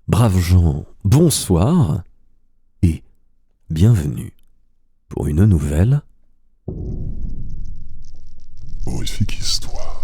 Braves gens, bonsoir et bienvenue pour une nouvelle horrifique histoire.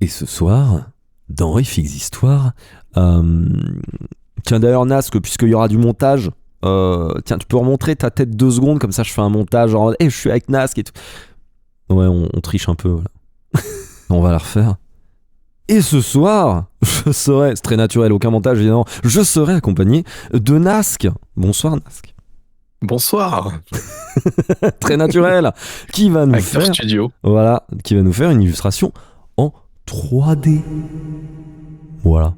Et ce soir, dans Horrifiques Histoires, tiens d'ailleurs Nasque, puisqu'il y aura du montage, tiens tu peux remontrer ta tête 2 secondes, comme ça je fais un montage genre je suis avec Nasque et tout. Ouais, on triche un peu, voilà. On va la refaire. Et ce soir, je serai, c'est très naturel, aucun montage évidemment, je serai accompagné de Nasque. Bonsoir Nasque. Bonsoir. Très naturel, qui va nous Acteur faire, studio. voilà, qui va nous faire une illustration en 3D. Voilà.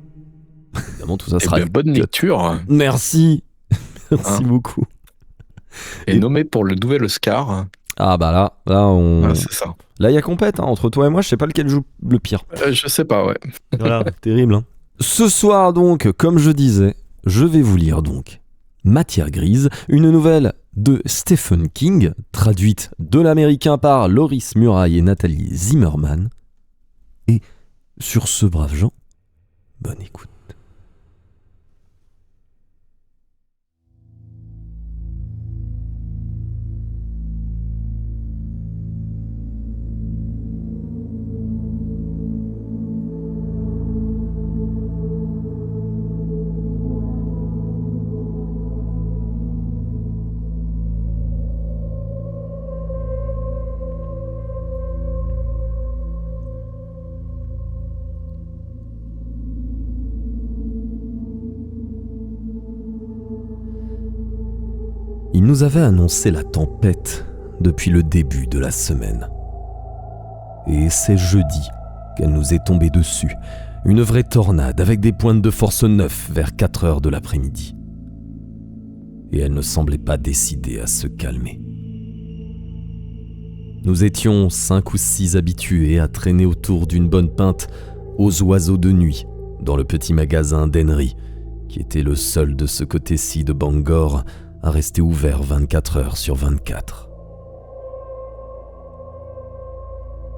Évidemment, tout ça Eh sera. bien, bonne lecture. Merci. Merci Hein. beaucoup. Et nommé pour le nouvel Oscar. Ah bah là on. Ah, c'est ça. Là il y a compète hein, entre toi et moi, je sais pas lequel joue le pire. Je sais pas, ouais. Voilà, terrible. Hein. Ce soir donc, comme je disais, je vais vous lire donc Matière grise, une nouvelle de Stephen King, traduite de l'américain par Loris Muraille et Nathalie Zimmerman. Et sur ce, braves gens, bonne écoute. Il nous avait annoncé la tempête depuis le début de la semaine. Et c'est jeudi qu'elle nous est tombée dessus, une vraie tornade avec des pointes de force 9 vers 4h de l'après-midi. Et elle ne semblait pas décidée à se calmer. Nous étions 5 ou 6 habitués à traîner autour d'une bonne pinte aux oiseaux de nuit dans le petit magasin d'Henry, qui était le seul de ce côté-ci de Bangor à rester ouvert 24 heures sur 24.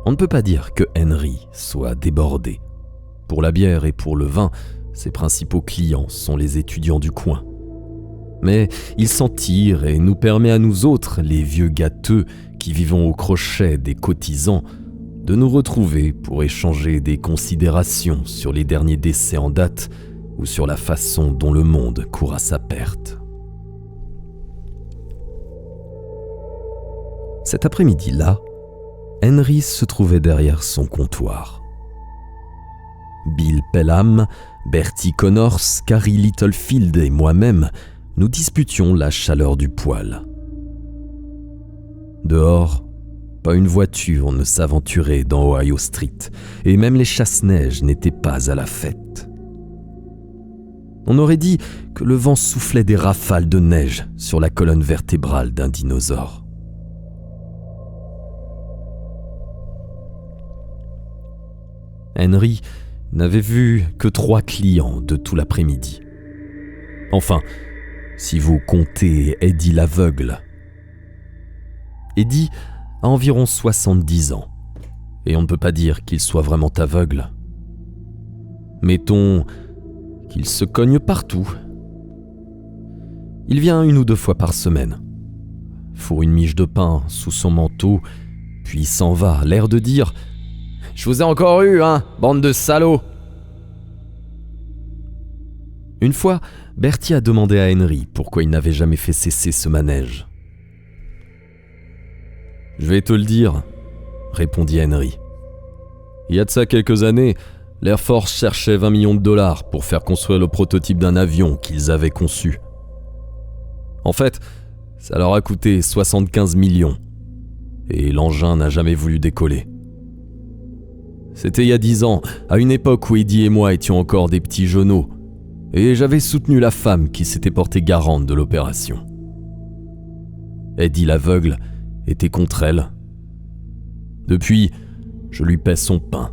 On ne peut pas dire que Henry soit débordé. Pour la bière et pour le vin, ses principaux clients sont les étudiants du coin. Mais il s'en tire et nous permet à nous autres, les vieux gâteux qui vivons au crochet des cotisants, de nous retrouver pour échanger des considérations sur les derniers décès en date ou sur la façon dont le monde court à sa perte. Cet après-midi-là, Henry se trouvait derrière son comptoir. Bill Pelham, Bertie Connors, Carrie Littlefield et moi-même nous disputions la chaleur du poêle. Dehors, pas une voiture ne s'aventurait dans Ohio Street, et même les chasse-neige n'étaient pas à la fête. On aurait dit que le vent soufflait des rafales de neige sur la colonne vertébrale d'un dinosaure. Henry n'avait vu que 3 clients de tout l'après-midi. Enfin, si vous comptez Eddie l'aveugle. Eddie a environ 70 ans, et on ne peut pas dire qu'il soit vraiment aveugle. Mettons qu'il se cogne partout. Il vient 1 ou 2 fois par semaine, fourre une miche de pain sous son manteau, puis s'en va, l'air de dire « Je vous ai encore eu, hein, bande de salauds !» Une fois, Bertie a demandé à Henry pourquoi il n'avait jamais fait cesser ce manège. « Je vais te le dire, » répondit Henry. « Il y a de ça quelques années, l'Air Force cherchait 20 millions de dollars pour faire construire le prototype d'un avion qu'ils avaient conçu. En fait, ça leur a coûté 75 millions, et l'engin n'a jamais voulu décoller. C'était il y a 10 ans, à une époque où Eddie et moi étions encore des petits jeuneaux, et j'avais soutenu la femme qui s'était portée garante de l'opération. Eddie l'aveugle était contre elle. Depuis, je lui paie son pain.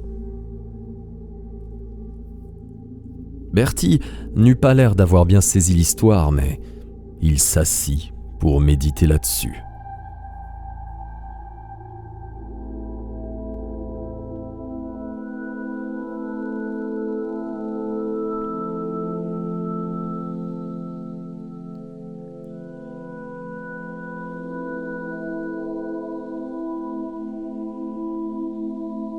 Bertie n'eut pas l'air d'avoir bien saisi l'histoire, mais il s'assit pour méditer là-dessus.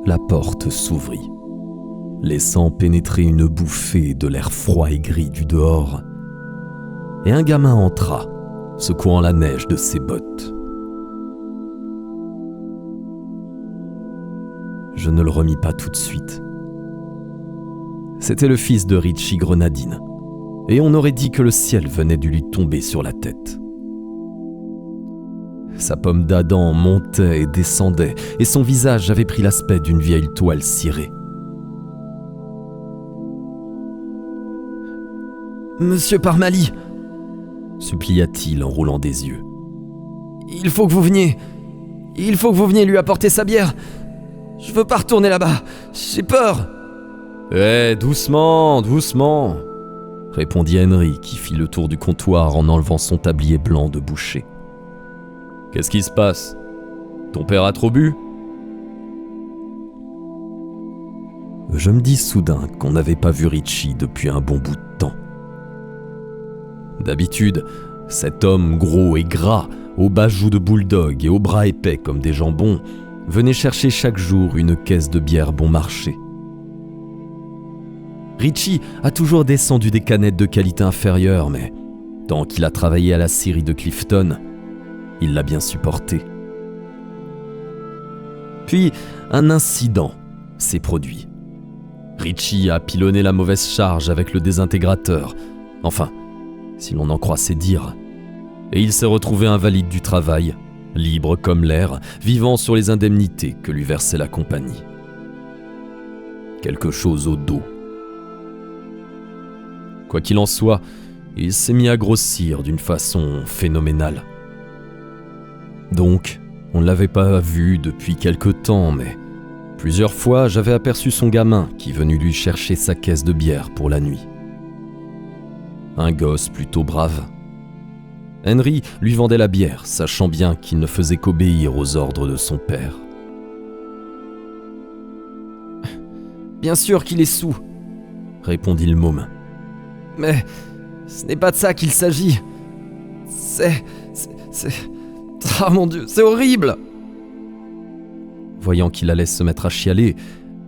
La porte s'ouvrit, laissant pénétrer une bouffée de l'air froid et gris du dehors, et un gamin entra, secouant la neige de ses bottes. Je ne le remis pas tout de suite. C'était le fils de Richie Grenadine, et on aurait dit que le ciel venait de lui tomber sur la tête. Sa pomme d'Adam montait et descendait, et son visage avait pris l'aspect d'une vieille toile cirée. « Monsieur Parmalee !» supplia-t-il en roulant des yeux. « Il faut que vous veniez. Il faut que vous veniez lui apporter sa bière. Je veux pas retourner là-bas. J'ai peur. »« Doucement, doucement !» répondit Henry, qui fit le tour du comptoir en enlevant son tablier blanc de boucher. « Qu'est-ce qui se passe? Ton père a trop bu ?» Je me dis soudain qu'on n'avait pas vu Richie depuis un bon bout de temps. D'habitude, cet homme gros et gras, aux bas joues de bulldog et aux bras épais comme des jambons, venait chercher chaque jour une caisse de bière bon marché. Richie a toujours descendu des canettes de qualité inférieure, mais tant qu'il a travaillé à la scierie de Clifton, il l'a bien supporté. Puis, un incident s'est produit. Richie a pilonné la mauvaise charge avec le désintégrateur, enfin, si l'on en croit ses dires, et il s'est retrouvé invalide du travail, libre comme l'air, vivant sur les indemnités que lui versait la compagnie. Quelque chose au dos. Quoi qu'il en soit, il s'est mis à grossir d'une façon phénoménale. Donc, on ne l'avait pas vu depuis quelque temps, mais plusieurs fois, j'avais aperçu son gamin qui venait lui chercher sa caisse de bière pour la nuit. Un gosse plutôt brave. Henry lui vendait la bière, sachant bien qu'il ne faisait qu'obéir aux ordres de son père. « Bien sûr qu'il est saoul, » répondit le môme. « Mais ce n'est pas de ça qu'il s'agit. C'est... Ah mon Dieu, c'est horrible !» Voyant qu'il allait se mettre à chialer,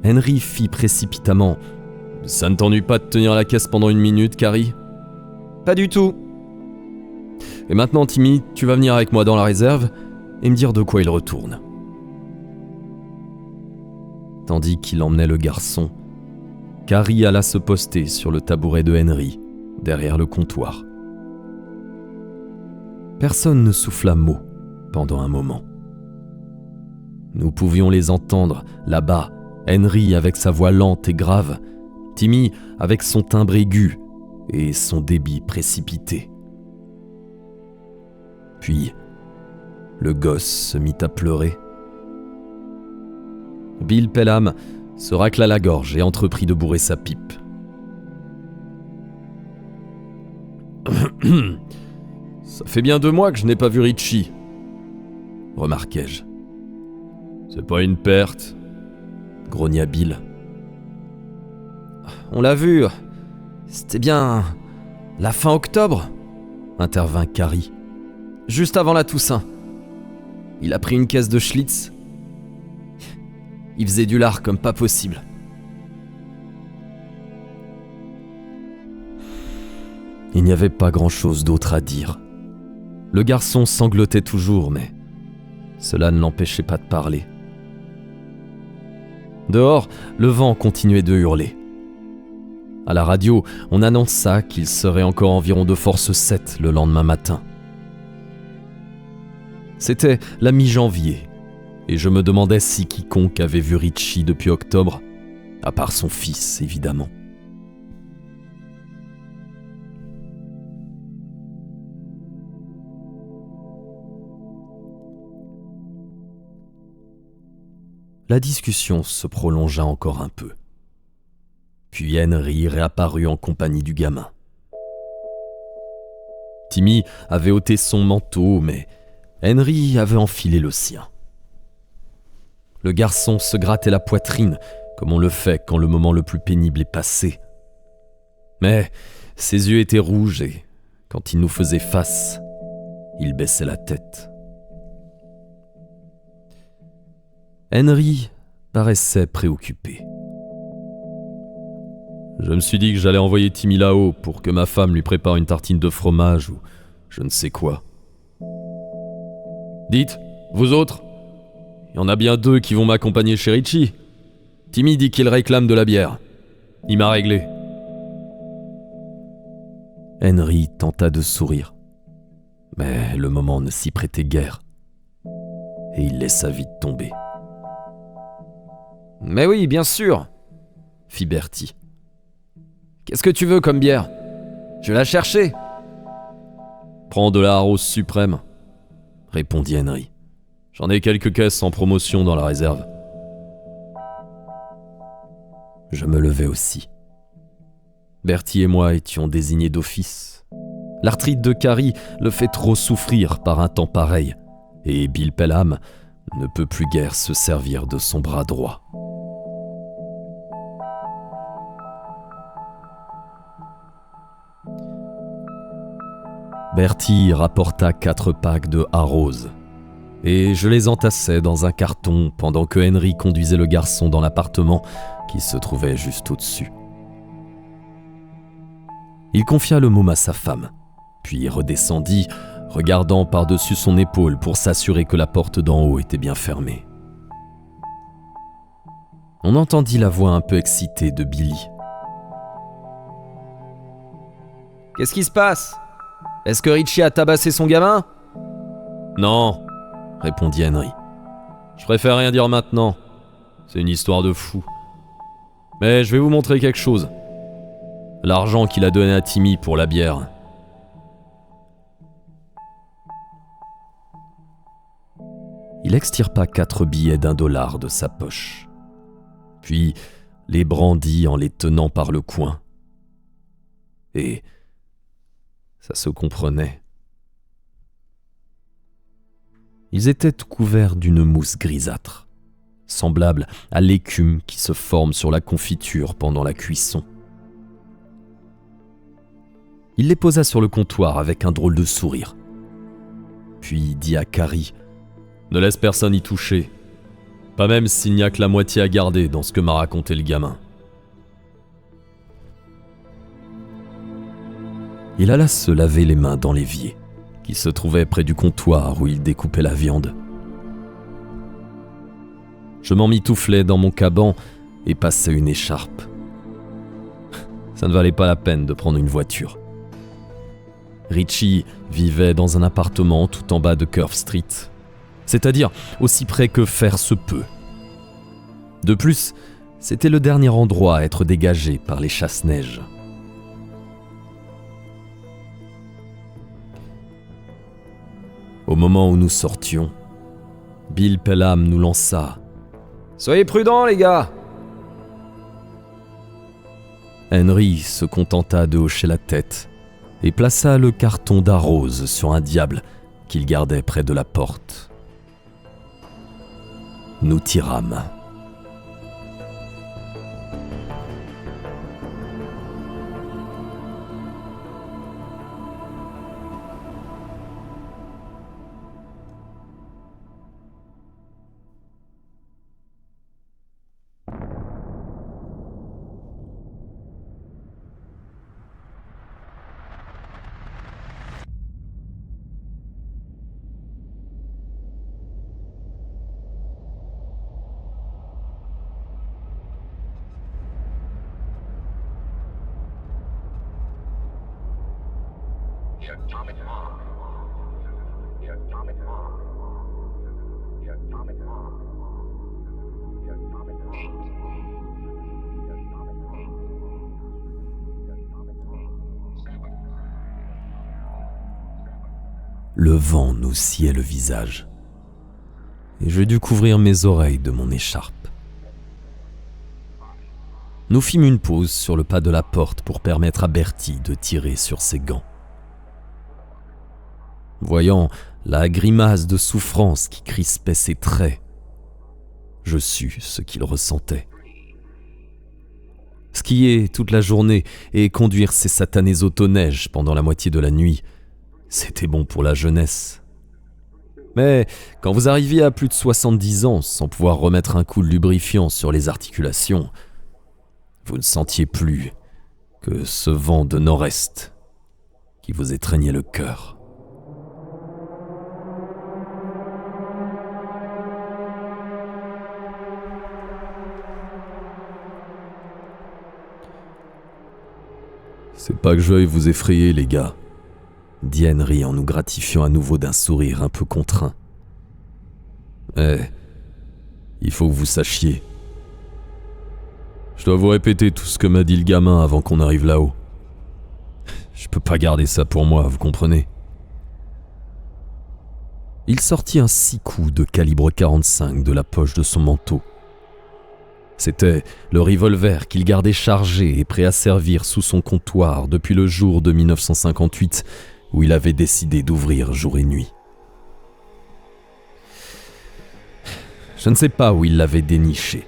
Henry fit précipitamment « Ça ne t'ennuie pas de tenir la caisse pendant 1 minute, Carrie ?»« Pas du tout. »« Et maintenant, Timmy, tu vas venir avec moi dans la réserve et me dire de quoi il retourne. » Tandis qu'il emmenait le garçon, Carrie alla se poster sur le tabouret de Henry, derrière le comptoir. Personne ne souffla mot pendant un moment. Nous pouvions les entendre, là-bas, Henry avec sa voix lente et grave, Timmy avec son timbre aigu et son débit précipité. Puis, le gosse se mit à pleurer. Bill Pelham se racla la gorge et entreprit de bourrer sa pipe. « Ça fait bien 2 mois que je n'ai pas vu Richie, » remarquai-je. « C'est pas une perte, » grogna Bill. « On l'a vu, c'était bien la fin octobre, » intervint Carrie. « Juste avant la Toussaint. Il a pris une caisse de Schlitz. Il faisait du lard comme pas possible. » Il n'y avait pas grand-chose d'autre à dire. Le garçon sanglotait toujours, mais cela ne l'empêchait pas de parler. Dehors, le vent continuait de hurler. À la radio, on annonça qu'il serait encore environ de force 7 le lendemain matin. C'était la mi-janvier, et je me demandais si quiconque avait vu Richie depuis octobre, à part son fils, évidemment. La discussion se prolongea encore un peu. Puis Henry réapparut en compagnie du gamin. Timmy avait ôté son manteau, mais Henry avait enfilé le sien. Le garçon se grattait la poitrine, comme on le fait quand le moment le plus pénible est passé. Mais ses yeux étaient rouges et, quand il nous faisait face, il baissait la tête. Henry paraissait préoccupé. Je me suis dit que j'allais envoyer Timmy là-haut pour que ma femme lui prépare une tartine de fromage ou je ne sais quoi. Dites, vous autres, il y en a bien 2 qui vont m'accompagner chez Richie. Timmy dit qu'il réclame de la bière. Il m'a réglé. Henry tenta de sourire, mais le moment ne s'y prêtait guère, et il laissa vite tomber. « Mais oui, bien sûr !» fit Bertie. « Qu'est-ce que tu veux comme bière ? Je vais la chercher !»« Prends de la Rose suprême !» répondit Henry. « J'en ai quelques caisses en promotion dans la réserve. » Je me levai aussi. Bertie et moi étions désignés d'office. L'arthrite de Carrie le fait trop souffrir par un temps pareil, et Bill Pelham ne peut plus guère se servir de son bras droit. Bertie rapporta 4 packs de Arrose, et je les entassai dans un carton pendant que Henry conduisait le garçon dans l'appartement qui se trouvait juste au-dessus. Il confia le môme à sa femme, puis redescendit, regardant par-dessus son épaule pour s'assurer que la porte d'en haut était bien fermée. On entendit la voix un peu excitée de Billy. « Qu'est-ce qui se passe ? Est-ce que Richie a tabassé son gamin ?»« Non, » répondit Henry. « Je préfère rien dire maintenant. C'est une histoire de fou. Mais je vais vous montrer quelque chose. L'argent qu'il a donné à Timmy pour la bière. » Il extirpa 4 billets d'$1 de sa poche, puis les brandit en les tenant par le coin. Et ça se comprenait. Ils étaient couverts d'une mousse grisâtre, semblable à l'écume qui se forme sur la confiture pendant la cuisson. Il les posa sur le comptoir avec un drôle de sourire. Puis dit à Carrie : « Ne laisse personne y toucher, pas même s'il n'y a que la moitié à garder dans ce que m'a raconté le gamin. » Il alla se laver les mains dans l'évier, qui se trouvait près du comptoir où il découpait la viande. Je m'emmitouflai dans mon caban et passai une écharpe. Ça ne valait pas la peine de prendre une voiture. Richie vivait dans un appartement tout en bas de Curve Street, c'est-à-dire aussi près que faire se peut. De plus, c'était le dernier endroit à être dégagé par les chasse-neige. Au moment où nous sortions, Bill Pelham nous lança « Soyez prudents, les gars !» Henry se contenta de hocher la tête et plaça le carton d'Arrose sur un diable qu'il gardait près de la porte. Nous tirâmes. The Atomic Bomb. The Atomic Bomb. The Atomic Bomb. The Atomic Bomb. The Atomic Bomb. The Atomic Bomb. Le vent nous sciait le visage. et je dus couvrir mes oreilles de mon écharpe. Nous fîmes une pause sur le pas de la porte pour permettre à Bertie de tirer sur ses gants. Voyant la grimace de souffrance qui crispait ses traits, je sus ce qu'il ressentait. Skier toute la journée et conduire ces satanés autoneige pendant la moitié de la nuit, c'était bon pour la jeunesse. Mais quand vous arriviez à plus de 70 ans sans pouvoir remettre un coup de lubrifiant sur les articulations, vous ne sentiez plus que ce vent de nord-est qui vous étreignait le cœur. C'est pas que je veuille vous effrayer, les gars, dit Henry en nous gratifiant à nouveau d'un sourire un peu contraint. Mais il faut que vous sachiez. Je dois vous répéter tout ce que m'a dit le gamin avant qu'on arrive là-haut. Je peux pas garder ça pour moi, vous comprenez? Il sortit un 6 coups de calibre 45 de la poche de son manteau. C'était le revolver qu'il gardait chargé et prêt à servir sous son comptoir depuis le jour de 1958 où il avait décidé d'ouvrir jour et nuit. Je ne sais pas où il l'avait déniché,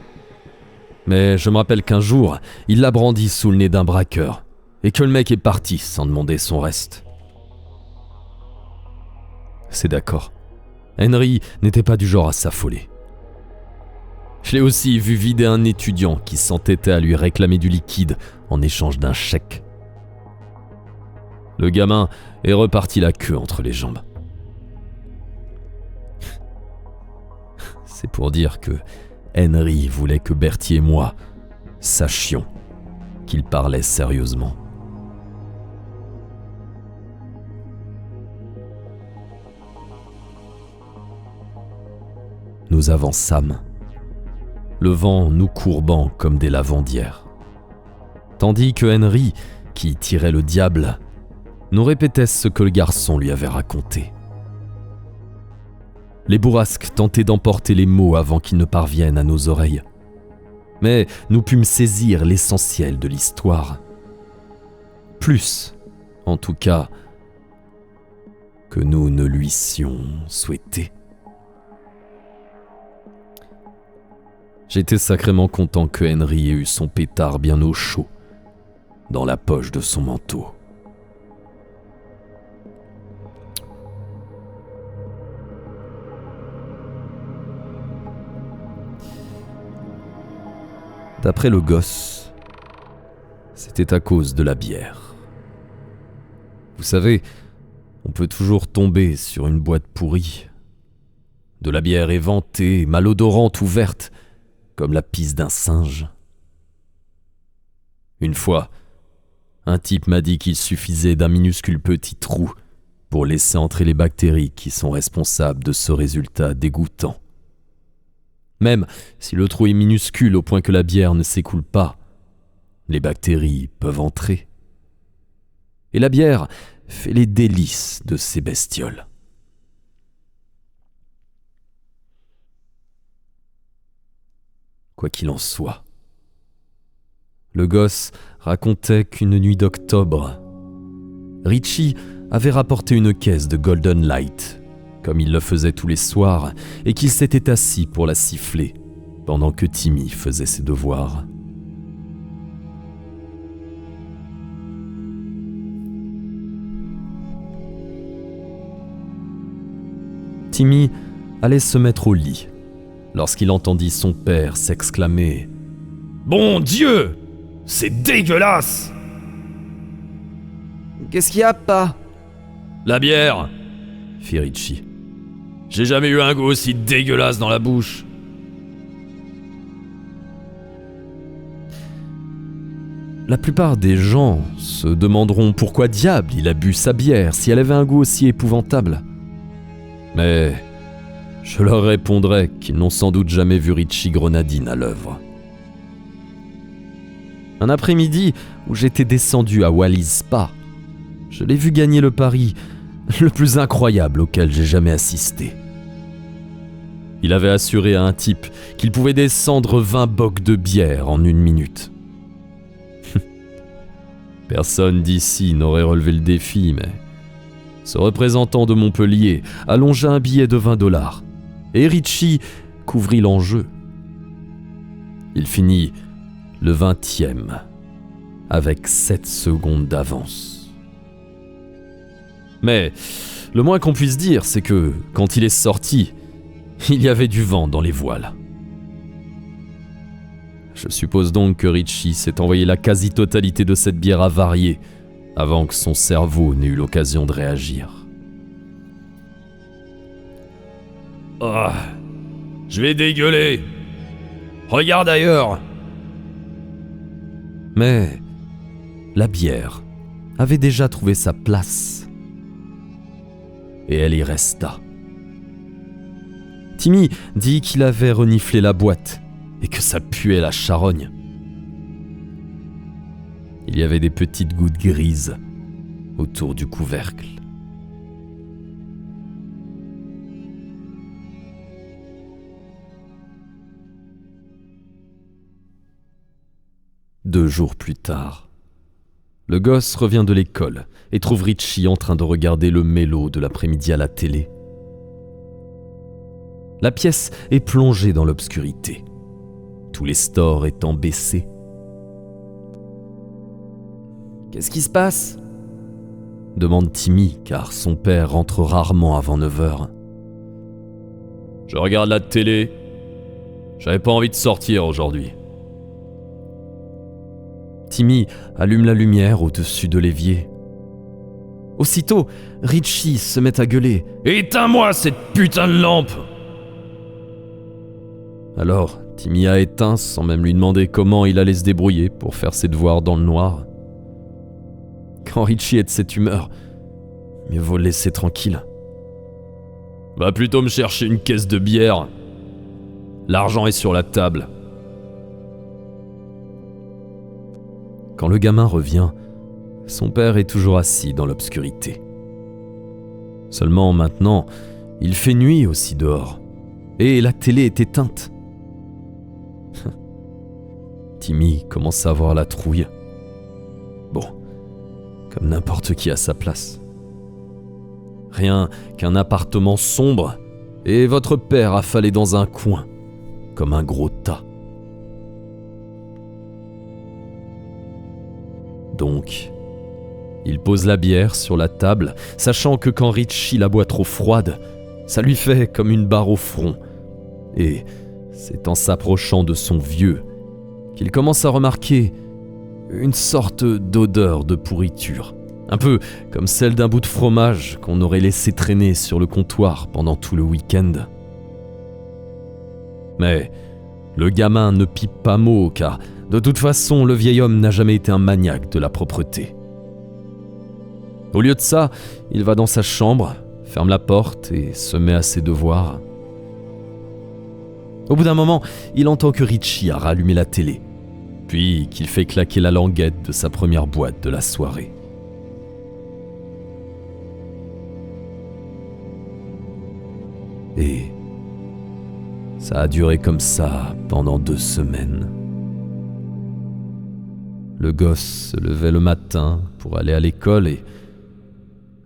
mais je me rappelle qu'un jour, il l'a brandi sous le nez d'un braqueur et que le mec est parti sans demander son reste. C'est d'accord, Henry n'était pas du genre à s'affoler. Je l'ai aussi vu vider un étudiant qui s'entêtait à lui réclamer du liquide en échange d'un chèque. Le gamin est reparti la queue entre les jambes. C'est pour dire que Henry voulait que Bertie et moi sachions qu'il parlait sérieusement. Nous avançâmes, le vent nous courbant comme des lavandières. Tandis que Henry, qui tirait le diable, nous répétait ce que le garçon lui avait raconté. Les bourrasques tentaient d'emporter les mots avant qu'ils ne parviennent à nos oreilles. Mais nous pûmes saisir l'essentiel de l'histoire. Plus, en tout cas, que nous ne l'eussions souhaité. J'étais sacrément content que Henry ait eu son pétard bien au chaud, dans la poche de son manteau. D'après le gosse, c'était à cause de la bière. Vous savez, on peut toujours tomber sur une boîte pourrie. De la bière éventée, malodorante ou verte, comme la pisse d'un singe. Une fois, un type m'a dit qu'il suffisait d'un minuscule petit trou pour laisser entrer les bactéries qui sont responsables de ce résultat dégoûtant. Même si le trou est minuscule au point que la bière ne s'écoule pas, les bactéries peuvent entrer. Et la bière fait les délices de ces bestioles. Quoi qu'il en soit, le gosse racontait qu'une nuit d'octobre, Richie avait rapporté une caisse de Golden Light, comme il le faisait tous les soirs, et qu'il s'était assis pour la siffler, pendant que Timmy faisait ses devoirs. Timmy allait se mettre au lit, lorsqu'il entendit son père s'exclamer « Bon Dieu, c'est dégueulasse !»« Qu'est-ce qu'il y a, pas ?»« La bière !» fit Richie. « J'ai jamais eu un goût aussi dégueulasse dans la bouche. » La plupart des gens se demanderont pourquoi diable il a bu sa bière si elle avait un goût aussi épouvantable. Mais je leur répondrai qu'ils n'ont sans doute jamais vu Richie Grenadine à l'œuvre. Un après-midi où j'étais descendu à Wally's Spa, je l'ai vu gagner le pari le plus incroyable auquel j'ai jamais assisté. Il avait assuré à un type qu'il pouvait descendre 20 bocs de bière en 1 minute. Personne d'ici n'aurait relevé le défi, mais ce représentant de Montpellier allongea un billet de $20 et Richie couvrit l'enjeu. Il finit le 20e avec 7 secondes d'avance. Mais le moins qu'on puisse dire, c'est que quand il est sorti, il y avait du vent dans les voiles. Je suppose donc que Richie s'est envoyé la quasi-totalité de cette bière avariée avant que son cerveau n'ait eu l'occasion de réagir. « Oh, je vais dégueuler. Regarde ailleurs !» Mais la bière avait déjà trouvé sa place. Et elle y resta. Timmy dit qu'il avait reniflé la boîte et que ça puait la charogne. Il y avait des petites gouttes grises autour du couvercle. Deux jours plus tard, le gosse revient de l'école et trouve Richie en train de regarder le mélo de l'après-midi à la télé. La pièce est plongée dans l'obscurité, tous les stores étant baissés. « Qu'est-ce qui se passe ?» demande Timmy, car son père rentre rarement avant 9h. « Je regarde la télé. J'avais pas envie de sortir aujourd'hui. » Timmy allume la lumière au-dessus de l'évier. Aussitôt, Richie se met à gueuler « Éteins-moi cette putain de lampe !» Alors, Timmy a éteint sans même lui demander comment il allait se débrouiller pour faire ses devoirs dans le noir. Quand Richie est de cette humeur, mieux vaut le laisser tranquille. Va plutôt me chercher une caisse de bière. L'argent est sur la table. Quand le gamin revient, son père est toujours assis dans l'obscurité. Seulement maintenant, il fait nuit aussi dehors, et la télé est éteinte. Timmy commence à avoir la trouille. Bon, comme n'importe qui à sa place. Rien qu'un appartement sombre, et votre père affalé dans un coin, comme un gros tas. Donc, il pose la bière sur la table, sachant que quand Richie la boit trop froide, ça lui fait comme une barre au front. Et c'est en s'approchant de son vieux qu'il commence à remarquer une sorte d'odeur de pourriture, un peu comme celle d'un bout de fromage qu'on aurait laissé traîner sur le comptoir pendant tout le week-end. Mais le gamin ne pipe pas mot, car de toute façon, le vieil homme n'a jamais été un maniaque de la propreté. Au lieu de ça, il va dans sa chambre, ferme la porte et se met à ses devoirs. Au bout d'un moment, il entend que Richie a rallumé la télé, puis qu'il fait claquer la languette de sa première boîte de la soirée. Et ça a duré comme ça pendant 2 semaines. Le gosse se levait le matin pour aller à l'école et,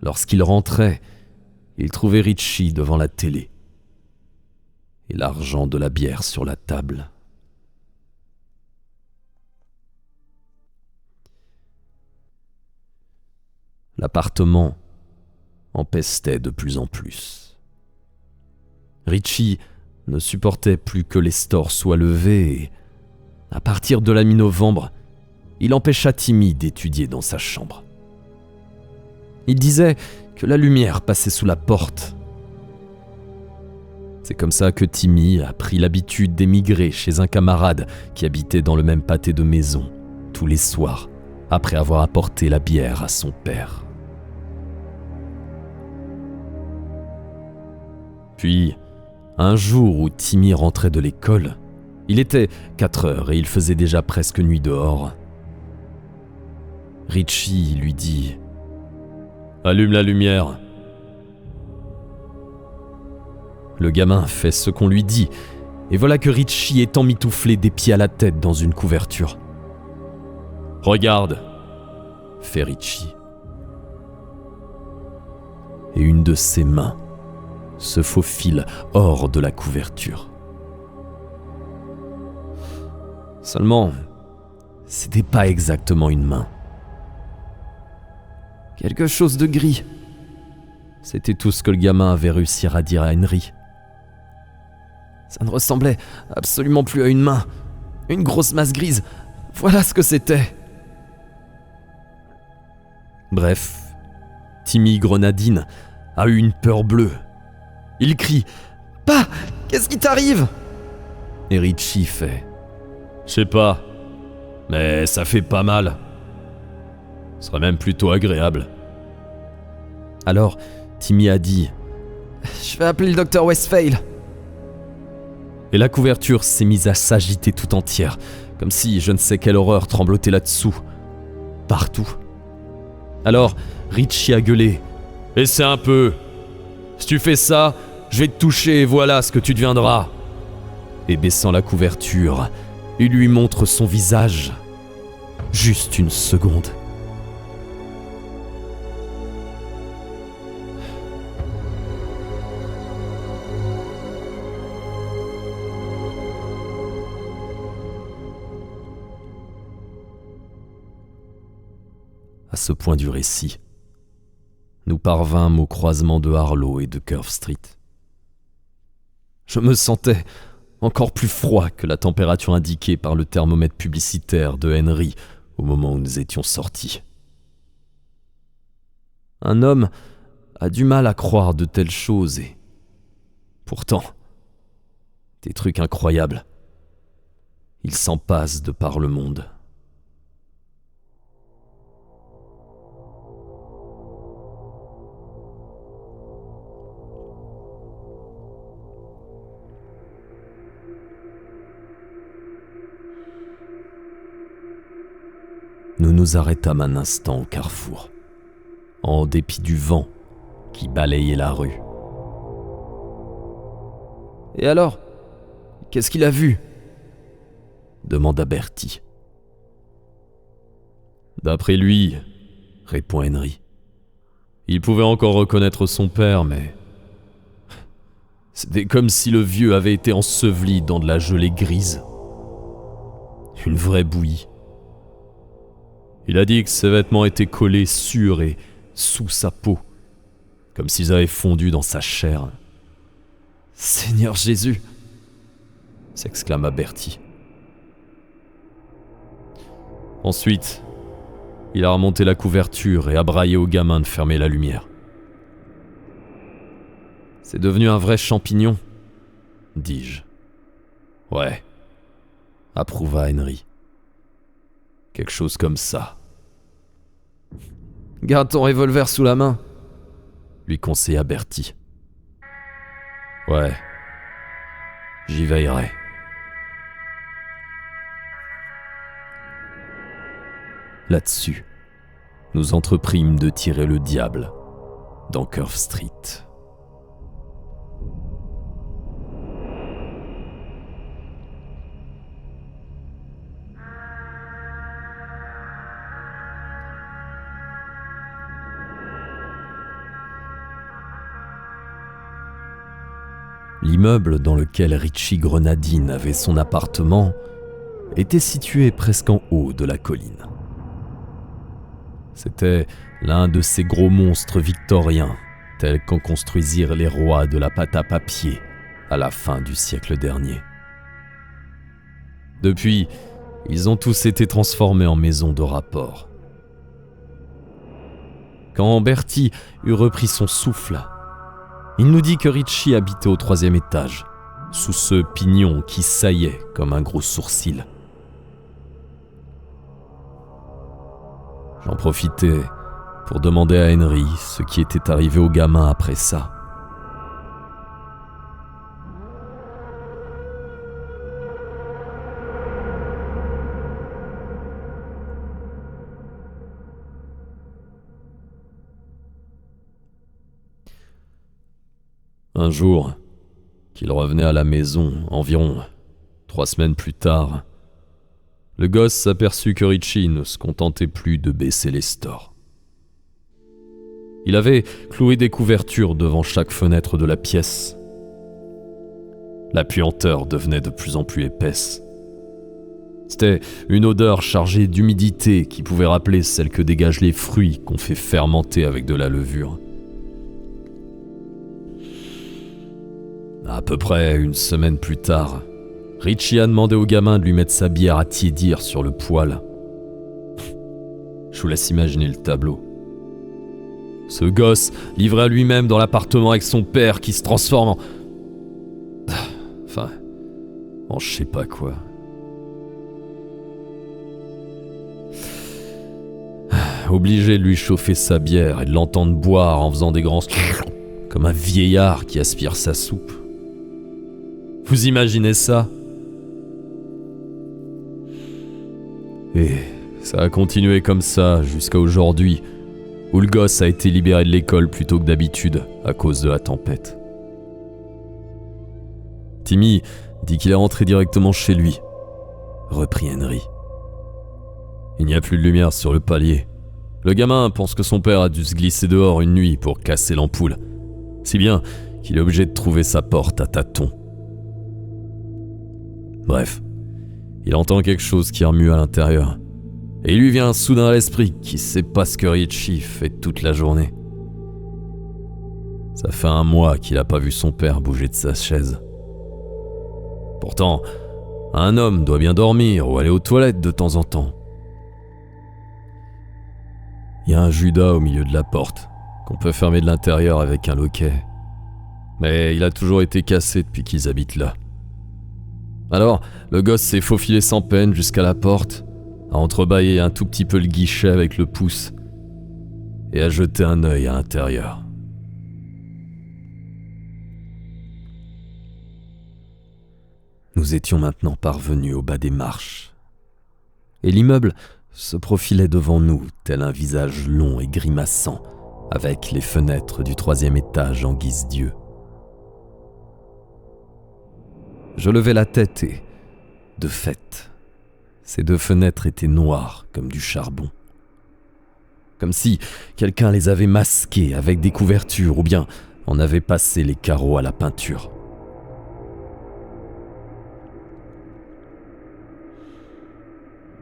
lorsqu'il rentrait, il trouvait Richie devant la télé et l'argent de la bière sur la table. L'appartement empestait de plus en plus. Richie ne supportait plus que les stores soient levés et, à partir de la mi-novembre, il empêcha Timmy d'étudier dans sa chambre. Il disait que la lumière passait sous la porte. C'est comme ça que Timmy a pris l'habitude d'émigrer chez un camarade qui habitait dans le même pâté de maison, tous les soirs, après avoir apporté la bière à son père. Puis, un jour où Timmy rentrait de l'école, il était 4 heures et il faisait déjà presque nuit dehors. Richie lui dit « Allume la lumière ». Le gamin fait ce qu'on lui dit, et voilà que Richie est emmitouflé des pieds à la tête dans une couverture. « Regarde !» fait Richie. Et une de ses mains se faufile hors de la couverture. Seulement, c'était pas exactement une main. Quelque chose de gris. C'était tout ce que le gamin avait réussi à dire à Henry. Ça ne ressemblait absolument plus à une main. Une grosse masse grise. Voilà ce que c'était. Bref, Timmy Grenadine a eu une peur bleue. Il crie « Pa, qu'est-ce qui t'arrive ?» Et Richie fait « Je sais pas, mais ça fait pas mal. Ce serait même plutôt agréable. » Alors, Timmy a dit « Je vais appeler le docteur Westphal. » Et la couverture s'est mise à s'agiter tout entière, comme si je ne sais quelle horreur tremblotait là-dessous. Partout. Alors, Richie a gueulé « Essaie un peu. Si tu fais ça, je vais te toucher et voilà ce que tu deviendras. » Et baissant la couverture, il lui montre son visage. Juste une seconde. À ce point du récit, nous parvînmes au croisement de Harlow et de Curve Street. Je me sentais encore plus froid que la température indiquée par le thermomètre publicitaire de Henry au moment où nous étions sortis. Un homme a du mal à croire de telles choses et pourtant, des trucs incroyables. Il s'en passe de par le monde. Nous nous arrêtâmes un instant au carrefour, en dépit du vent qui balayait la rue. « Et alors, qu'est-ce qu'il a vu ?» demanda Bertie. « D'après lui, répond Henry, il pouvait encore reconnaître son père, mais c'était comme si le vieux avait été enseveli dans de la gelée grise. Une vraie bouillie. Il a dit que ses vêtements étaient collés sur et sous sa peau, comme s'ils avaient fondu dans sa chair. « Seigneur Jésus !» s'exclama Bertie. Ensuite, il a remonté la couverture et a braillé au gamin de fermer la lumière. « C'est devenu un vrai champignon, dis-je. »« Ouais, » approuva Henry. « Quelque chose comme ça. »« Garde ton revolver sous la main, » lui conseilla Bertie. « Ouais, j'y veillerai. » Là-dessus, nous entreprîmes de tirer le diable dans Curve Street. L'immeuble dans lequel Richie Grenadine avait son appartement était situé presque en haut de la colline. C'était l'un de ces gros monstres victoriens, tels qu'en construisirent les rois de la pâte à papier à la fin du siècle dernier. Depuis, ils ont tous été transformés en maisons de rapport. Quand Bertie eut repris son souffle, il nous dit que Richie habitait au 3e étage, sous ce pignon qui saillait comme un gros sourcil. J'en profitais pour demander à Henry ce qui était arrivé au gamin après ça. Un jour, qu'il revenait à la maison environ 3 semaines plus tard, le gosse s'aperçut que Richie ne se contentait plus de baisser les stores. Il avait cloué des couvertures devant chaque fenêtre de la pièce. La puanteur devenait de plus en plus épaisse. C'était une odeur chargée d'humidité qui pouvait rappeler celle que dégagent les fruits qu'on fait fermenter avec de la levure. À peu près une semaine plus tard, Richie a demandé au gamin de lui mettre sa bière à tiédir sur le poêle. Je vous laisse imaginer le tableau. Ce gosse livré à lui-même dans l'appartement avec son père qui se transforme en... en je sais pas quoi. Obligé de lui chauffer sa bière et de l'entendre boire en faisant des grands... comme un vieillard qui aspire sa soupe. Vous imaginez ça? Et ça a continué comme ça jusqu'à aujourd'hui, où le gosse a été libéré de l'école plus tôt que d'habitude à cause de la tempête. Timmy dit qu'il est rentré directement chez lui, reprit Henry. Il n'y a plus de lumière sur le palier. Le gamin pense que son père a dû se glisser dehors une nuit pour casser l'ampoule, si bien qu'il est obligé de trouver sa porte à tâtons. Bref, il entend quelque chose qui remue à l'intérieur, et il lui vient soudain à l'esprit qu'il sait pas ce que Richie fait toute la journée. Ça fait 1 mois qu'il a pas vu son père bouger de sa chaise. Pourtant, un homme doit bien dormir ou aller aux toilettes de temps en temps. Il y a un Judas au milieu de la porte, qu'on peut fermer de l'intérieur avec un loquet. Mais il a toujours été cassé depuis qu'ils habitent là. Alors, le gosse s'est faufilé sans peine jusqu'à la porte, a entrebâillé un tout petit peu le guichet avec le pouce, et a jeté un œil à l'intérieur. Nous étions maintenant parvenus au bas des marches, et l'immeuble se profilait devant nous tel un visage long et grimaçant, avec les fenêtres du 3e étage en guise d'yeux. Je levai la tête et, de fait, ces 2 fenêtres étaient noires comme du charbon. Comme si quelqu'un les avait masquées avec des couvertures ou bien en avait passé les carreaux à la peinture.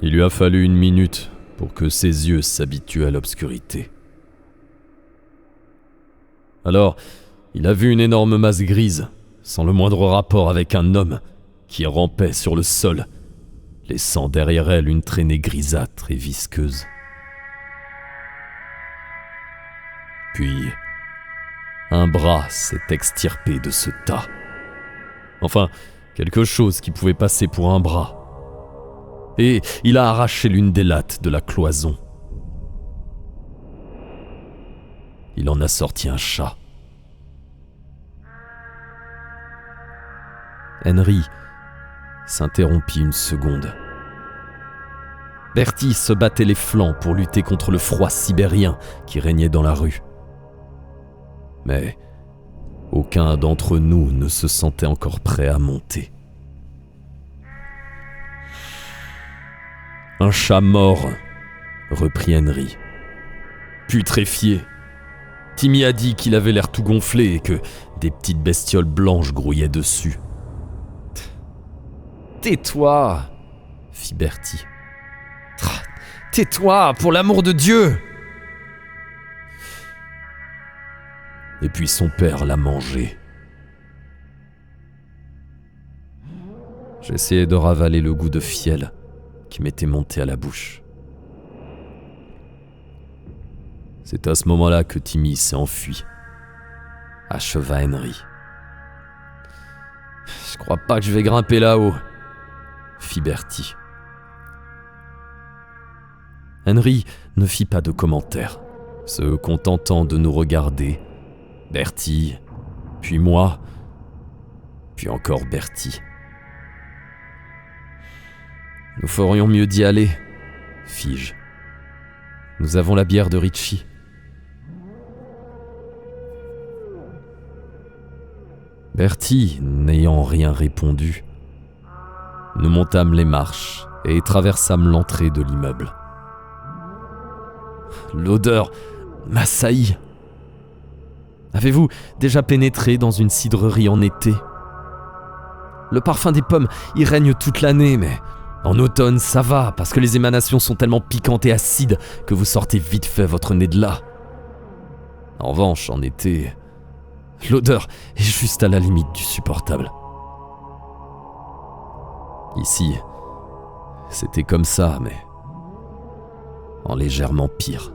Il lui a fallu 1 minute pour que ses yeux s'habituent à l'obscurité. Alors, il a vu une énorme masse grise, sans le moindre rapport avec un homme, qui rampait sur le sol, laissant derrière elle une traînée grisâtre et visqueuse. Puis, un bras s'est extirpé de ce tas. Enfin, quelque chose qui pouvait passer pour un bras. Et il a arraché l'une des lattes de la cloison. Il en a sorti un chat. Henry s'interrompit une seconde. Bertie se battait les flancs pour lutter contre le froid sibérien qui régnait dans la rue. Mais aucun d'entre nous ne se sentait encore prêt à monter. Un chat mort, reprit Henry. Putréfié. Timmy a dit qu'il avait l'air tout gonflé et que des petites bestioles blanches grouillaient dessus. Tais-toi, fit Bertie. Tais-toi, pour l'amour de Dieu! Et puis son père l'a mangé. J'essayais de ravaler le goût de fiel qui m'était monté à la bouche. C'est à ce moment-là que Timmy s'est enfui, acheva Henry. Je crois pas que je vais grimper là-haut, fit Bertie. Henry ne fit pas de commentaire, se contentant de nous regarder, Bertie, puis moi, puis encore Bertie. Nous ferions mieux d'y aller, fis-je. Nous avons la bière de Richie. Bertie, n'ayant rien répondu, nous montâmes les marches et traversâmes l'entrée de l'immeuble. L'odeur m'assaillit. Avez-vous déjà pénétré dans une cidrerie en été ? Le parfum des pommes y règne toute l'année, mais en automne ça va, parce que les émanations sont tellement piquantes et acides que vous sortez vite fait votre nez de là. En revanche, en été, l'odeur est juste à la limite du supportable. Ici, c'était comme ça, mais en légèrement pire.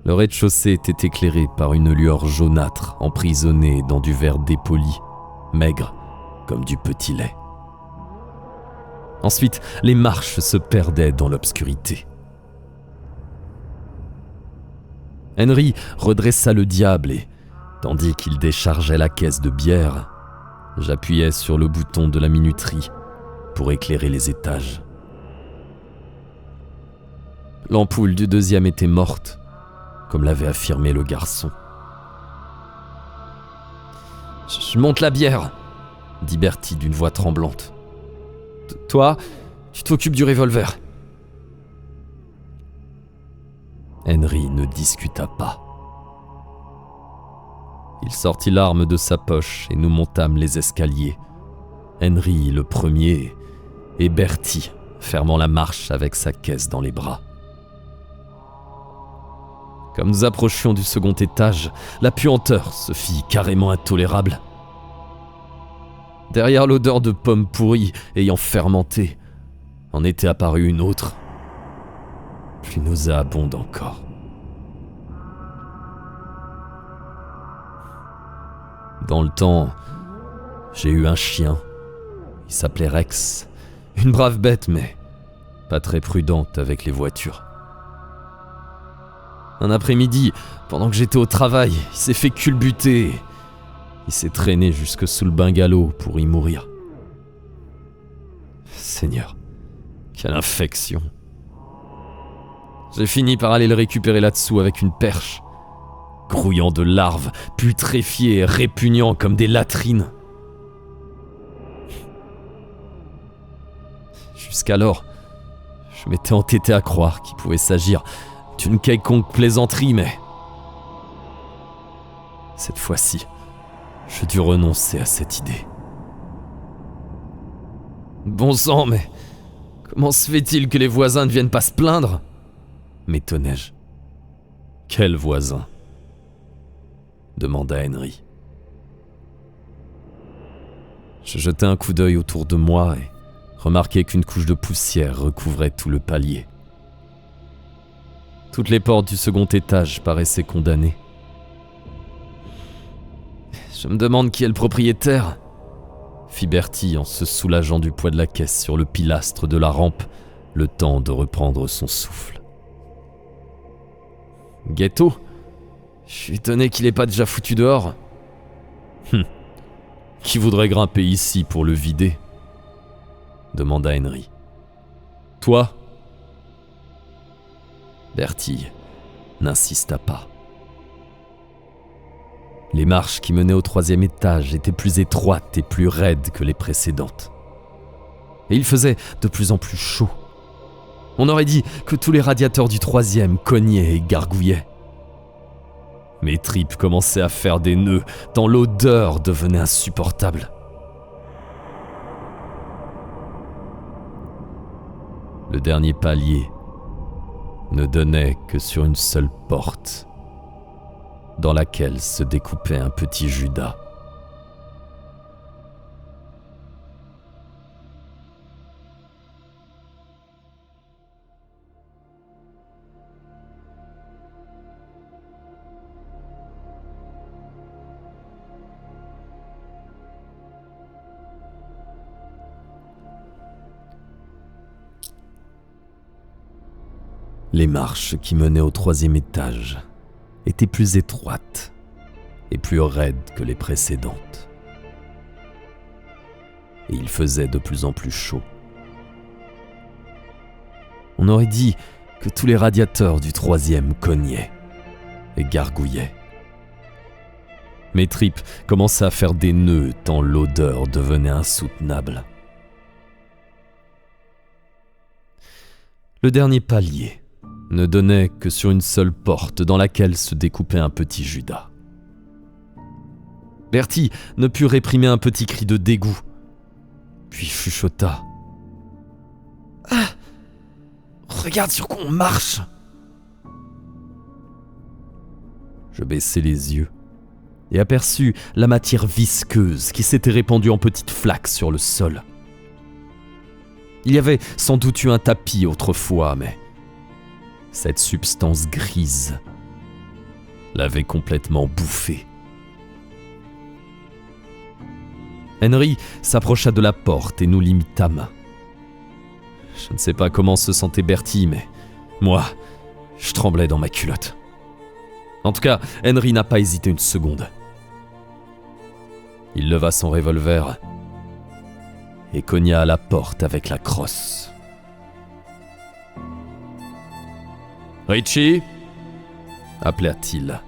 Le rez-de-chaussée était éclairé par une lueur jaunâtre emprisonnée dans du verre dépoli, maigre comme du petit lait. Ensuite, les marches se perdaient dans l'obscurité. Henry redressa le diable et, tandis qu'il déchargeait la caisse de bière, j'appuyais sur le bouton de la minuterie pour éclairer les étages. L'ampoule du deuxième était morte, comme l'avait affirmé le garçon. « Je monte la bière !» dit Bertie d'une voix tremblante. « Toi, tu t'occupes du revolver. » Henry ne discuta pas. Il sortit l'arme de sa poche et nous montâmes les escaliers. Henry le premier et Bertie fermant la marche avec sa caisse dans les bras. Comme nous approchions du second étage, la puanteur se fit carrément intolérable. Derrière l'odeur de pommes pourries ayant fermenté, en était apparue une autre, plus nauséabonde encore. Dans le temps, j'ai eu un chien. Il s'appelait Rex. Une brave bête, mais pas très prudente avec les voitures. Un après-midi, pendant que j'étais au travail, il s'est fait culbuter. Il s'est traîné jusque sous le bungalow pour y mourir. Seigneur, quelle infection. J'ai fini par aller le récupérer là-dessous avec une perche, grouillant de larves, putréfié et répugnant comme des latrines. Jusqu'alors, je m'étais entêté à croire qu'il pouvait s'agir d'une quelconque plaisanterie, mais cette fois-ci, je dus renoncer à cette idée. Bon sang, mais comment se fait-il que les voisins ne viennent pas se plaindre ? M'étonnai-je. Quels voisins ? Demanda Henry. Je jetai un coup d'œil autour de moi et remarquai qu'une couche de poussière recouvrait tout le palier. Toutes les portes du second étage paraissaient condamnées. Je me demande qui est le propriétaire, fit Bertie en se soulageant du poids de la caisse sur le pilastre de la rampe, le temps de reprendre son souffle. Ghetto ? Je suis étonné qu'il n'ait pas déjà foutu dehors. Qui voudrait grimper ici pour le vider ? Demanda Henry. Toi ? Bertie n'insista pas. Les marches qui menaient au troisième étage étaient plus étroites et plus raides que les précédentes. Et il faisait de plus en plus chaud. On aurait dit que tous les radiateurs du troisième cognaient et gargouillaient. Mes tripes commençaient à faire des nœuds, tant l'odeur devenait insupportable. Le dernier palier ne donnait que sur une seule porte, dans laquelle se découpait un petit Judas. Les marches qui menaient au troisième étage étaient plus étroites et plus raides que les précédentes. Et il faisait de plus en plus chaud. On aurait dit que tous les radiateurs du troisième cognaient et gargouillaient, Mes tripes commençaient à faire des nœuds tant l'odeur devenait insoutenable. Le dernier palier ne donnait que sur une seule porte dans laquelle se découpait un petit Judas. Bertie ne put réprimer un petit cri de dégoût, puis chuchota. « Ah, regarde sur quoi on marche !» Je baissai les yeux et aperçus la matière visqueuse qui s'était répandue en petites flaques sur le sol. Il y avait sans doute eu un tapis autrefois, mais cette substance grise l'avait complètement bouffé. Henry s'approcha de la porte et nous l'imitâmes. Je ne sais pas comment se sentait Bertie, mais moi, je tremblais dans ma culotte. En tout cas, Henry n'a pas hésité une seconde. Il leva son revolver et cogna à la porte avec la crosse. « Richie » appela-t-il.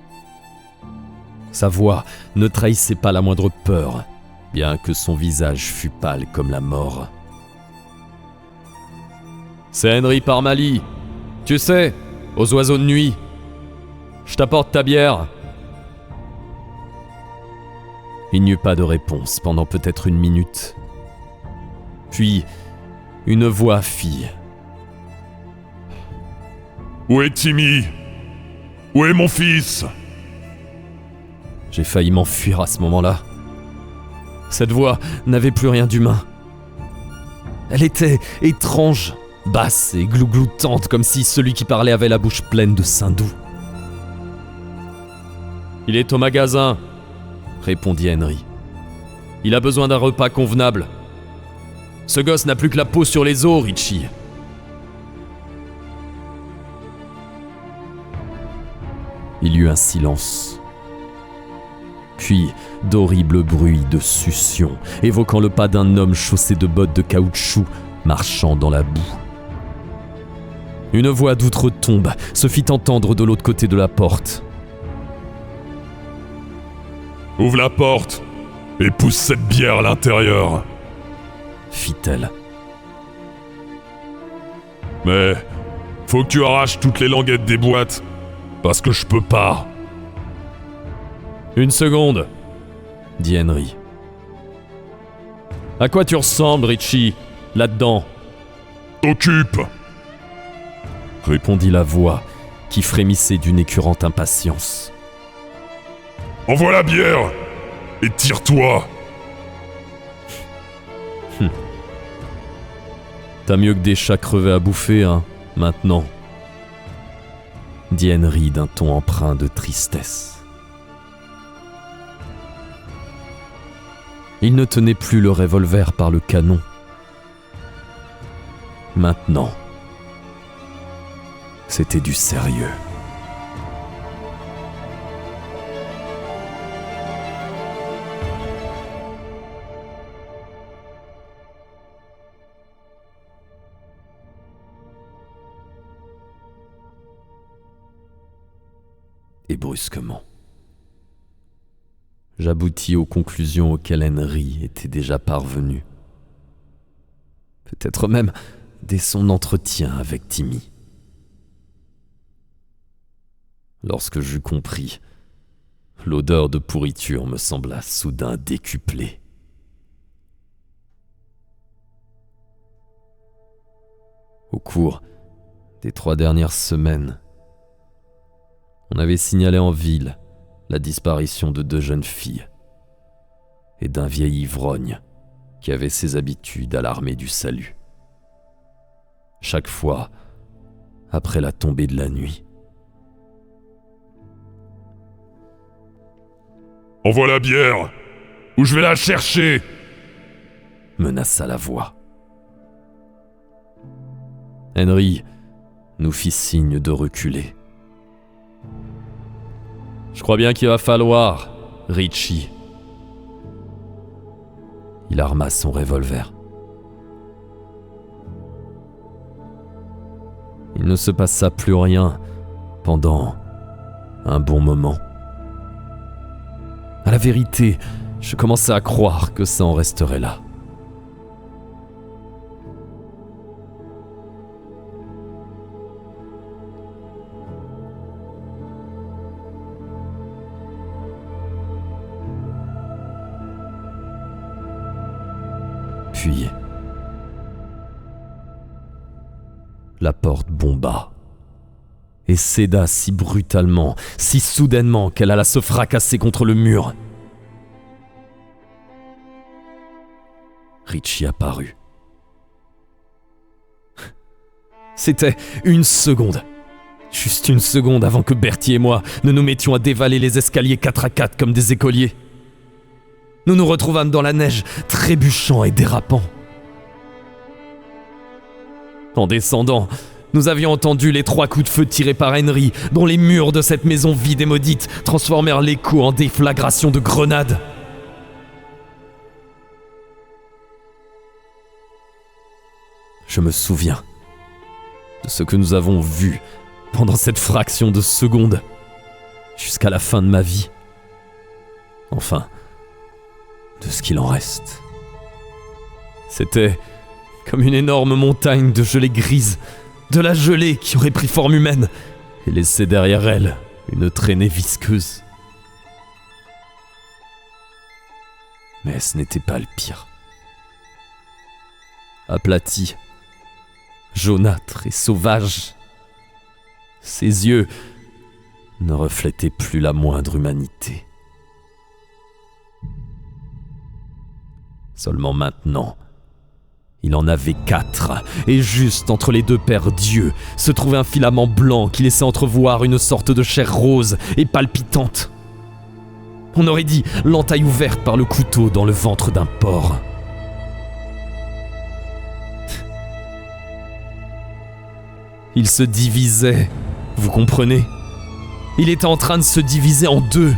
Sa voix ne trahissait pas la moindre peur, bien que son visage fût pâle comme la mort. « C'est Henry Parmalee. Tu sais, aux oiseaux de nuit. Je t'apporte ta bière. » Il n'y eut pas de réponse pendant peut-être une minute. Puis, une voix fit. « Où est Timmy? Où est mon fils ?» J'ai failli m'enfuir à ce moment-là. Cette voix n'avait plus rien d'humain. Elle était étrange, basse et glougloutante, comme si celui qui parlait avait la bouche pleine de sein doux. « Il est au magasin, » répondit Henry. « Il a besoin d'un repas convenable. Ce gosse n'a plus que la peau sur les os, Richie. » Il y eut un silence. Puis d'horribles bruits de succion, évoquant le pas d'un homme chaussé de bottes de caoutchouc, marchant dans la boue. Une voix d'outre-tombe se fit entendre de l'autre côté de la porte. « Ouvre la porte et pousse cette bière à l'intérieur !» fit-elle. « Mais faut que tu arraches toutes les languettes des boîtes, parce que je peux pas. » « Une seconde, » dit Henry. « À quoi tu ressembles, Richie, là-dedans ?»« T'occupe !» répondit la voix qui frémissait d'une écœurante impatience. « Envoie la bière et tire-toi !» T'as mieux que des chats crevés à bouffer, hein, maintenant, dit Henry d'un ton empreint de tristesse. Il ne tenait plus le revolver par le canon. Maintenant, c'était du sérieux. Et brusquement, j'aboutis aux conclusions auxquelles Henry était déjà parvenu. Peut-être même dès son entretien avec Timmy. Lorsque j'eus compris, l'odeur de pourriture me sembla soudain décuplée. Au cours des 3 dernières semaines, on avait signalé en ville la disparition de 2 jeunes filles et d'un vieil ivrogne qui avait ses habitudes à l'armée du salut. Chaque fois, après la tombée de la nuit. « Envoie la bière, ou je vais la chercher !» menaça la voix. Henry nous fit signe de reculer. « Je crois bien qu'il va falloir, Richie. » Il arma son revolver. Il ne se passa plus rien pendant un bon moment. À la vérité, je commençais à croire que ça en resterait là. Puis, la porte bomba et céda si brutalement, si soudainement qu'elle alla se fracasser contre le mur. Richie apparut. C'était une seconde. Juste une seconde avant que Bertie et moi ne nous mettions à dévaler les escaliers 4 à 4 comme des écoliers. Nous nous retrouvâmes dans la neige, trébuchant et dérapant. En descendant, nous avions entendu les 3 coups de feu tirés par Henry, dont les murs de cette maison vide et maudite transformèrent l'écho en déflagration de grenades. Je me souviens de ce que nous avons vu pendant cette fraction de seconde, jusqu'à la fin de ma vie. Enfin, de ce qu'il en reste. C'était comme une énorme montagne de gelée grise, de la gelée qui aurait pris forme humaine et laissé derrière elle une traînée visqueuse. Mais ce n'était pas le pire. Aplati, jaunâtre et sauvage, ses yeux ne reflétaient plus la moindre humanité. Seulement maintenant, il en avait 4, et juste entre les 2 paires d'yeux se trouvait un filament blanc qui laissait entrevoir une sorte de chair rose et palpitante. On aurait dit l'entaille ouverte par le couteau dans le ventre d'un porc. Il se divisait, vous comprenez? Il était en train de se diviser en 2.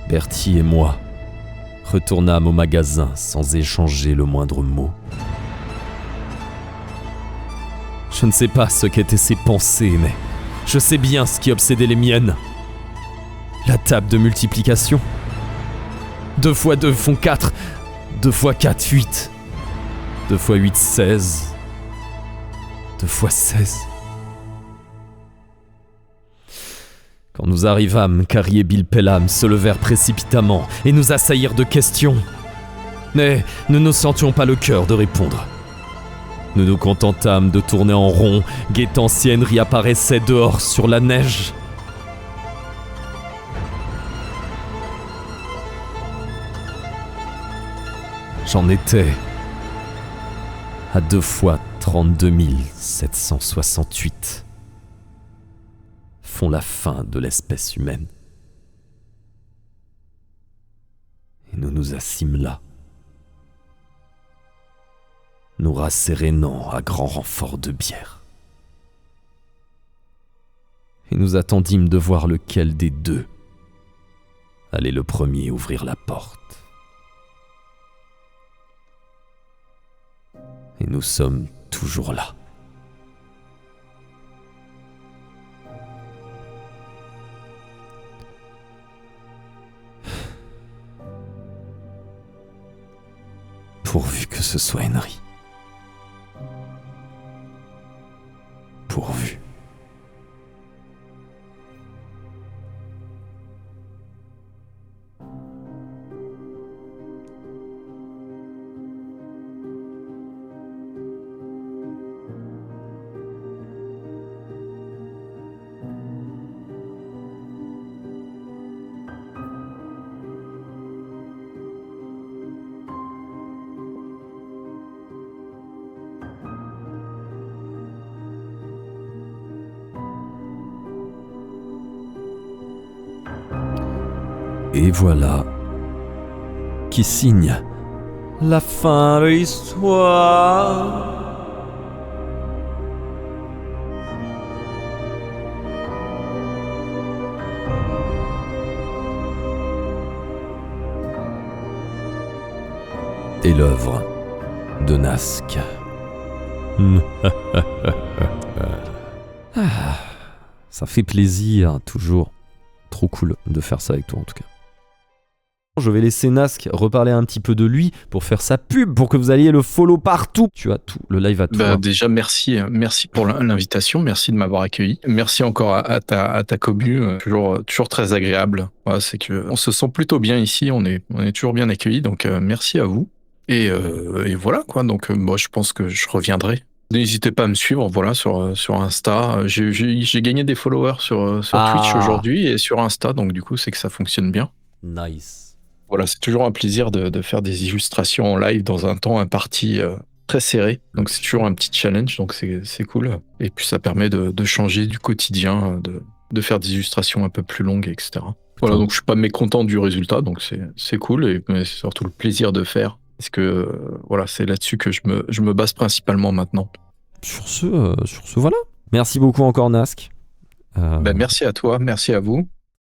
Bertie et moi retournâmes au magasin sans échanger le moindre mot. Je ne sais pas ce qu'étaient ses pensées, mais je sais bien ce qui obsédait les miennes. La table de multiplication. 2 x 2 font 4. 2 x 4, 8. 2 x 8, 16. 2 x 16. Quand nous arrivâmes, Carrie et Bill Pelham se levèrent précipitamment et nous assaillirent de questions. Mais nous ne sentions pas le cœur de répondre. Nous nous contentâmes de tourner en rond, guettant si Henry apparaissait dehors sur la neige. J'en étais à 2 fois 32 768. Font la fin de l'espèce humaine. Et nous nous assîmes là, nous rassérénant à grand renfort de bière. Et nous attendîmes de voir lequel des 2 allait le premier ouvrir la porte. Et nous sommes toujours là. Pourvu que ce soit Henry. Pourvu. Et voilà qui signe la fin de l'histoire. Et l'œuvre de Nask. Ah, ça fait plaisir, toujours. Trop cool de faire ça avec toi en tout cas. Je vais laisser Nask reparler un petit peu de lui pour faire sa pub, pour que vous alliez le follow partout. Tu as tout, le live à toi. Bah, déjà, merci pour l'invitation, merci de m'avoir accueilli. Merci encore à ta commu, toujours très agréable. Voilà, c'est que on se sent plutôt bien ici, on est toujours bien accueillis, donc merci à vous. Et voilà quoi, donc moi je pense que je reviendrai. N'hésitez pas à me suivre, voilà, sur Insta. J'ai gagné des followers sur Twitch aujourd'hui et sur Insta, donc du coup c'est que ça fonctionne bien. Nice. Voilà, c'est toujours un plaisir de faire des illustrations en live dans un temps imparti très serré. Donc c'est toujours un petit challenge, donc c'est cool. Et puis ça permet de changer du quotidien, de faire des illustrations un peu plus longues, etc. Voilà, donc je suis pas mécontent du résultat, donc c'est cool, mais c'est surtout le plaisir de faire. Parce que voilà, c'est là-dessus que je me base principalement maintenant. Sur ce, voilà. Merci beaucoup encore Nask. Ben, merci à toi, merci à vous.